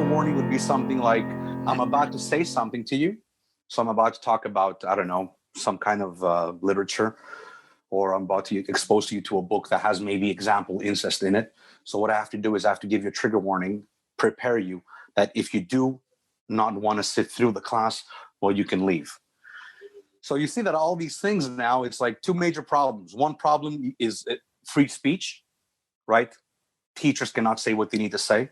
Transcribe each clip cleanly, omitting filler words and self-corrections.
warning would be something like, I'm about to say something to you. So I'm about to talk about, I don't know, some kind of literature, or I'm about to expose you to a book that has maybe example incest in it. So what I have to do is I have to give you a trigger warning, prepare you that if you do not want to sit through the class, well, you can leave. So you see that all these things now, it's like two major problems. One problem is free speech, right? Teachers cannot say what they need to say.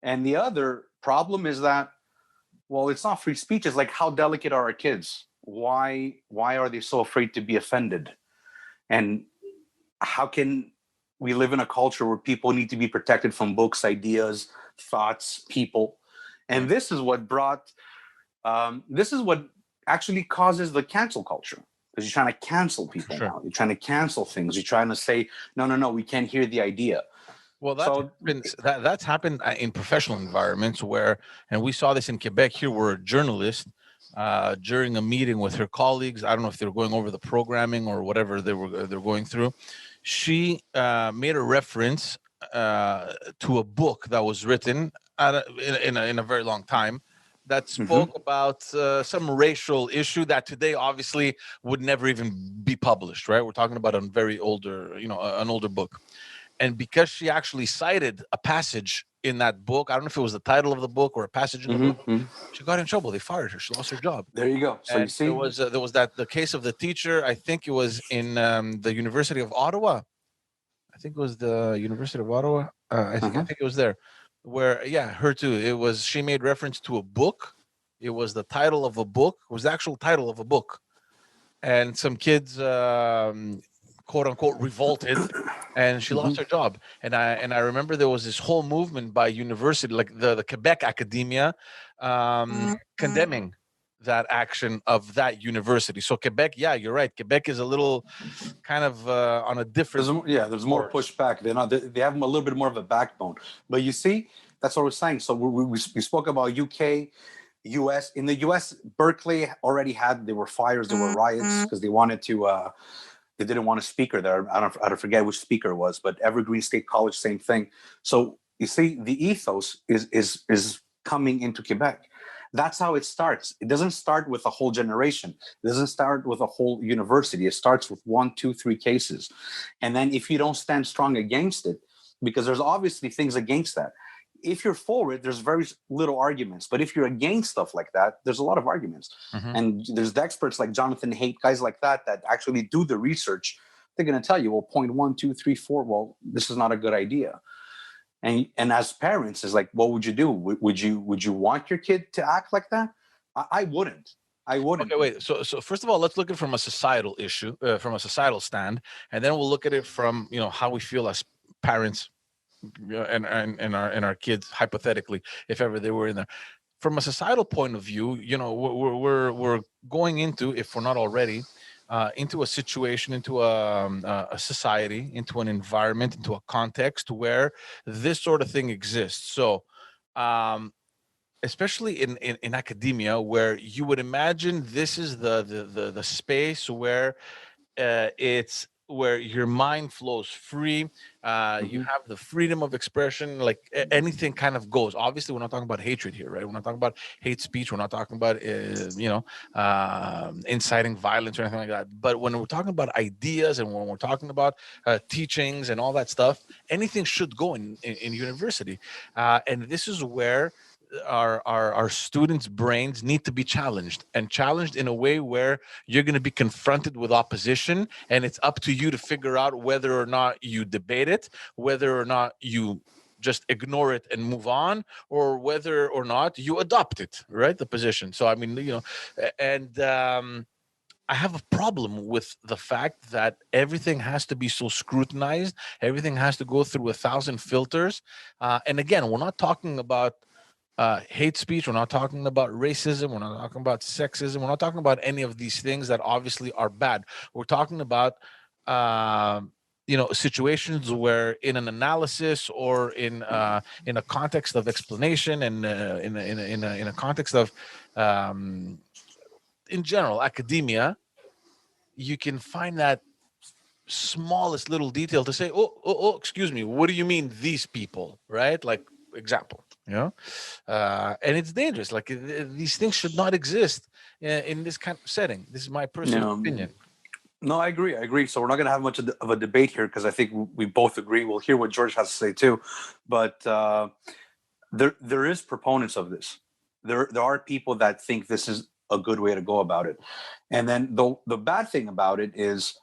And the other problem is that, well, it's not free speech. It's like, how delicate are our kids? Why are they so afraid to be offended? And how can we live in a culture where people need to be protected from books, ideas, thoughts, people? And this is what this is what actually causes the cancel culture, because you're trying to cancel people now. You're trying to cancel things. You're trying to say, no, we can't hear the idea. Well, that's happened in professional environments where, and we saw this in Quebec here, where a journalist during a meeting with her colleagues, I don't know if they were going over the programming or whatever they're going through, she made a reference to a book that was written in a very long time that spoke about some racial issue that today obviously would never even be published, right? We're talking about a very older, an older book. And because she actually cited a passage in that book, I don't know if it was the title of the book or a passage in the book, she got in trouble. They fired her. She lost her job. There you go. So and you see, there was the case of the teacher. I think it was in the University of Ottawa. I think it was the University of Ottawa. I think it was there, where her too. It was, she made reference to a book. It was the title of a book. It was the actual title of a book, and some kids, quote unquote, revolted, and she lost her job. And I remember there was this whole movement by university, like the Quebec Academia, condemning that action of that university. So Quebec, you're right. Quebec is a little kind of on a different. There's more pushback. They have a little bit more of a backbone. But you see, that's what we're saying. So we spoke about UK, US. In the US, Berkeley already there were fires, there were riots because they wanted to. They didn't want a speaker there. I don't forget which speaker it was, but Evergreen State College, same thing. So you see, the ethos is coming into Quebec. That's how it starts. It doesn't start with a whole generation. It doesn't start with a whole university. It starts with 1, 2, 3 cases. And then if you don't stand strong against it, because there's obviously things against that. If you're for it, there's very little arguments. But if you're against stuff like that, there's a lot of arguments. And there's the experts like Jonathan Haidt, guys like that actually do the research. They're going to tell you, well, point 1, 2, 3, 4, well, this is not a good idea. And as parents, it's like, what would you do? Would you want your kid to act like that? I wouldn't. Okay, wait. So first of all, let's look at it from a societal issue, from a societal stand, and then we'll look at it from how we feel as parents, and our kids, hypothetically, if ever they were in there. From a societal point of view, we're going into, if we're not already, into a situation, into a society, into an environment, into a context where this sort of thing exists. So, especially in academia, where you would imagine this is the space where it's where your mind flows free. You have the freedom of expression, like anything kind of goes. Obviously, we're not talking about hatred here, right? We're not talking about hate speech. We're not talking about inciting violence or anything like that. But when we're talking about ideas, and when we're talking about teachings and all that stuff, anything should go in university. And this is where our students' brains need to be challenged, and challenged in a way where you're going to be confronted with opposition, and it's up to you to figure out whether or not you debate it, whether or not you just ignore it and move on, or whether or not you adopt it, right? The position. So I mean, and I have a problem with the fact that everything has to be so scrutinized, everything has to go through 1,000 filters, and again, we're not talking about hate speech. We're not talking about racism. We're not talking about sexism. We're not talking about any of these things that obviously are bad. We're talking about, situations where, in an analysis or in a context of explanation, and in a context of, in general, academia, you can find that smallest little detail to say, oh, excuse me, what do you mean these people, right? Like, example. you know, and it's dangerous. Like these things should not exist in this kind of setting. This is my personal opinion. No, I agree. I agree. So we're not going to have much of a debate here because I think we both agree. We'll hear what George has to say too, but there is proponents of this. There are people that think this is a good way to go about it, and then the bad thing about it is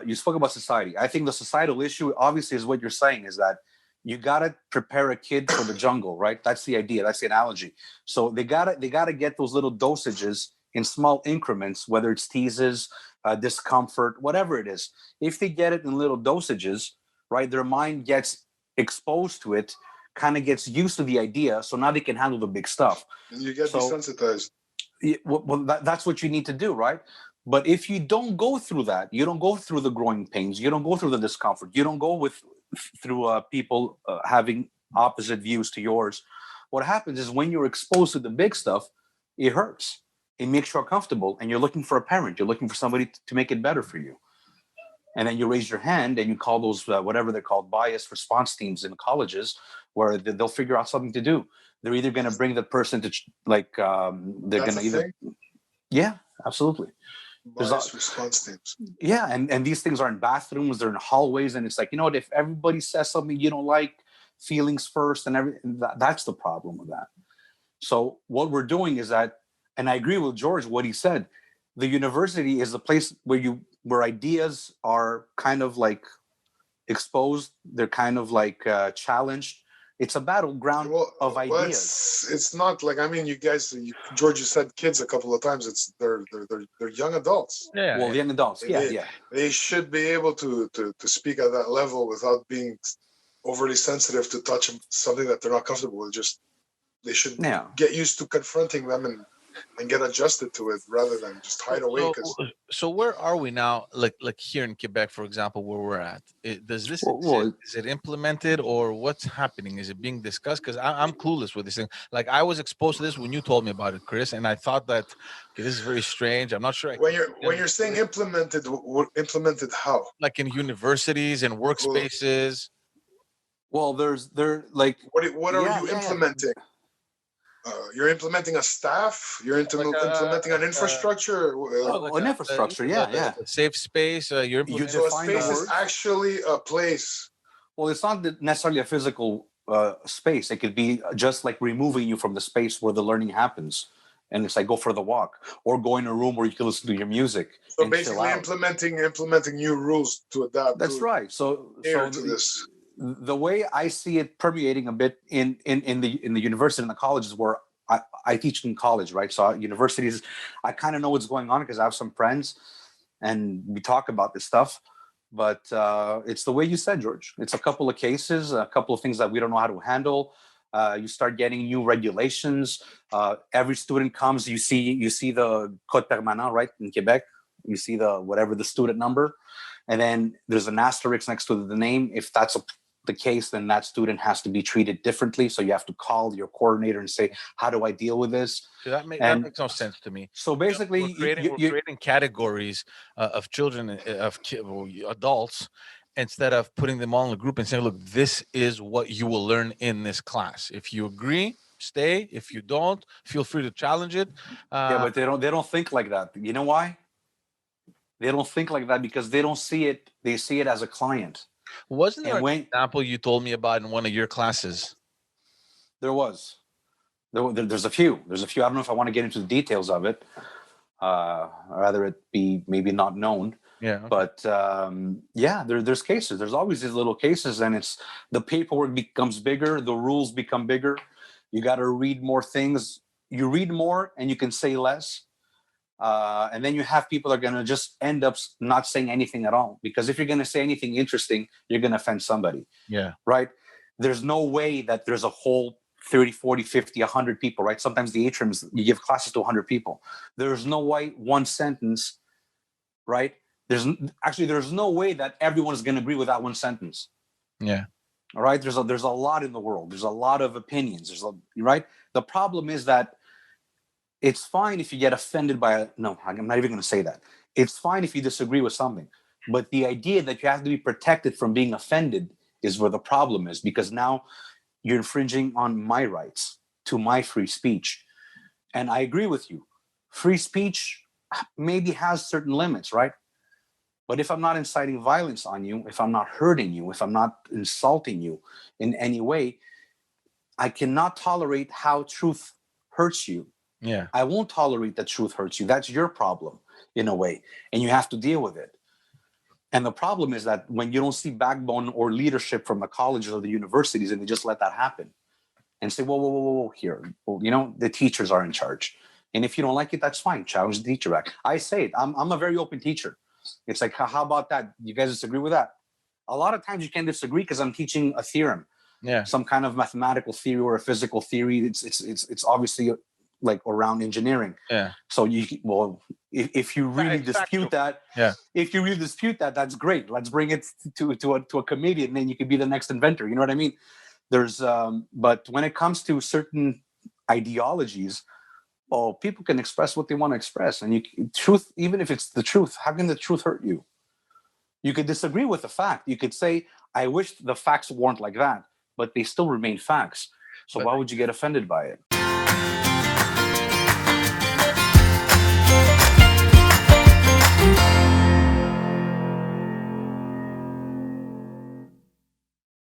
you spoke about society. I think the societal issue obviously is what you're saying is that you gotta prepare a kid for the jungle, right? That's the idea. That's the analogy. So they gotta get those little dosages in small increments, whether it's teases, discomfort, whatever it is. If they get it in little dosages, right, their mind gets exposed to it, kind of gets used to the idea, so now they can handle the big stuff. And you get desensitized. That's what you need to do, right? But if you don't go through that, you don't go through the growing pains, you don't go through the discomfort, you don't go through people having opposite views to yours. What happens is when you're exposed to the big stuff, it hurts. It makes you uncomfortable, and you're looking for a parent. You're looking for somebody to make it better for you. And then you raise your hand and you call those whatever they're called biased response teams in colleges, where they'll figure out something to do. They're either going to bring the person to they're going to either. Yeah, absolutely. Biased response teams. Yeah, and these things are in bathrooms, they're in hallways, and it's like, you know what, if everybody says something you don't like, feelings first and everything, that's the problem with that. So what we're doing is that, and I agree with George what he said, the university is the place where ideas are kind of like exposed, they're kind of like challenged. It's a battleground of ideas. It's not like, I mean, you guys, George, you said kids a couple of times. They're young adults. Yeah. Well, young adults. Yeah. They should be able to speak at that level without being overly sensitive to touch something that they're not comfortable with. Just they should get used to confronting them and get adjusted to it rather than just hide away. So where are we now? Like here in Quebec, for example, where we're at, does this is it implemented or what's happening? Is it being discussed? Because I'm clueless with this thing. Like I was exposed to this when you told me about it, Chris, and I thought that this is very strange. I'm not sure. When you're saying implemented how? Like in universities and workspaces. Well, they're like what are you implementing? You're implementing a staff. You're implementing an infrastructure. An infrastructure, a safe space. So a space is actually a place. Well, it's not necessarily a physical space. It could be just like removing you from the space where the learning happens, and it's like go for the walk or go in a room where you can listen to your music. So basically, implementing new rules to adapt. That's right. So to this. The way I see it permeating a bit in the university and the colleges where I teach in college, right? So universities, I kind of know what's going on because I have some friends and we talk about this stuff. But it's the way you said, George. It's a couple of cases, a couple of things that we don't know how to handle. You start getting new regulations. Every student comes, you see the code permanent, right, in Quebec. You see the student number. And then there's an asterisk next to the name. If that's the case, then that student has to be treated differently. So you have to call your coordinator and say, how do I deal with this? That makes no sense to me. So basically, we're creating categories of children, of adults, instead of putting them all in a group and saying, look, this is what you will learn in this class. If you agree, stay. If you don't, feel free to challenge it. But they don't think like that. You know why? They don't think like that because they don't see it. They see it as a client. Wasn't there an example you told me about in one of your classes? There was. There's a few. I don't know if I want to get into the details of it. Rather it be maybe not known. Yeah. Okay. But there's cases. There's always these little cases, and it's the paperwork becomes bigger. The rules become bigger. You got to read more things. You read more, and you can say less. And then you have people that are going to just end up not saying anything at all. Because if you're going to say anything interesting, you're going to offend somebody. Yeah. Right? There's no way that there's a whole 30, 40, 50, 100 people, right? Sometimes the atriums, you give classes to 100 people. There's no way one sentence, right? There's no way that everyone's going to agree with that one sentence. Yeah. All right? There's a lot in the world. There's a lot of opinions. Right? The problem is that it's fine if you get offended by no, I'm not even going to say that. It's fine if you disagree with something. But the idea that you have to be protected from being offended is where the problem is, because now you're infringing on my rights to my free speech. And I agree with you. Free speech maybe has certain limits, right? But if I'm not inciting violence on you, if I'm not hurting you, if I'm not insulting you in any way, I cannot tolerate how truth hurts you. Yeah. I won't tolerate that truth hurts you. That's your problem in a way, and you have to deal with it. And the problem is that when you don't see backbone or leadership from the colleges or the universities, and they just let that happen and say, whoa, here, well, the teachers are in charge. And if you don't like it, that's fine. Challenge the teacher back. I say it. I'm a very open teacher. It's like, how about that? You guys disagree with that? A lot of times you can disagree because I'm teaching a theorem. Yeah. Some kind of mathematical theory or a physical theory. It's obviously like around engineering. Yeah. So if you really dispute that, that's great. Let's bring it to a committee, and then you could be the next inventor. You know what I mean? There's but when it comes to certain ideologies, people can express what they want to express, and truth, even if it's the truth, how can the truth hurt you? You could disagree with the fact. You could say, I wish the facts weren't like that, but they still remain facts. So why would you get offended by it?